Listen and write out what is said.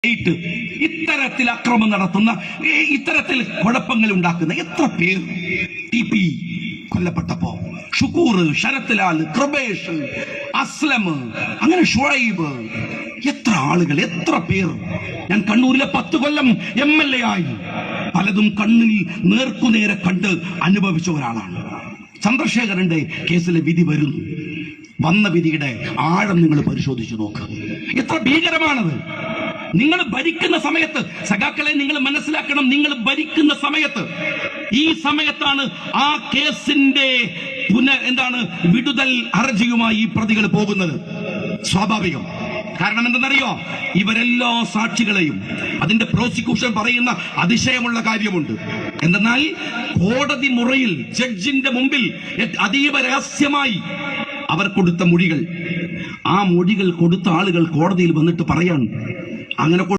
ഇത്തരത്തിൽ അക്രമം നടത്തുന്ന, ഇത്തരത്തിൽ കുഴപ്പങ്ങൾ ഉണ്ടാക്കുന്ന എത്ര പേർ TP കൊല്ലപ്പെട്ടപ്പോ, ഷുക്കൂർ, ശരത്ലാൽ, കൃപേഷ്, അസ്ലം, അങ്ങനെ ഷുഐബ്, എത്ര ആളുകൾ, എത്ര പേർ. ഞാൻ കണ്ണൂരിലെ 10 കൊല്ലം MLA ആയി പലതും കണ്ണിൽ നേർക്കുനേരെ കണ്ട് അനുഭവിച്ച ഒരാളാണ്. ചന്ദ്രശേഖരന്റെ കേസിലെ വിധി വരുന്നു. വന്ന വിധിയുടെ ആഴം നിങ്ങൾ പരിശോധിച്ചു നോക്ക്. എത്ര ഭീകരമാണത്. നിങ്ങൾ ഭരിക്കുന്ന സമയത്ത്, സഖാക്കളെ നിങ്ങൾ മനസ്സിലാക്കണം, നിങ്ങൾ ഭരിക്കുന്ന സമയത്ത്, ഈ സമയത്താണ് ആ കേസിന്റെ വിടുതൽ ഹർജിയുമായി ഈ പ്രതികൾ പോകുന്നത്. സ്വാഭാവികം. കാരണം എന്തെന്നറിയോ, ഇവരെല്ലാ സാക്ഷികളെയും, അതിന്റെ പ്രോസിക്യൂഷൻ പറയുന്ന അതിശയമുള്ള കാര്യമുണ്ട്. എന്തെന്നാൽ കോടതി മുറിയിൽ ജഡ്ജിന്റെ മുമ്പിൽ അതീവ രഹസ്യമായി അവർ കൊടുത്ത മൊഴികൾ, ആ മൊഴികൾ കൊടുത്ത ആളുകൾ കോടതിയിൽ വന്നിട്ട് പറയാണ്, അങ്ങനെ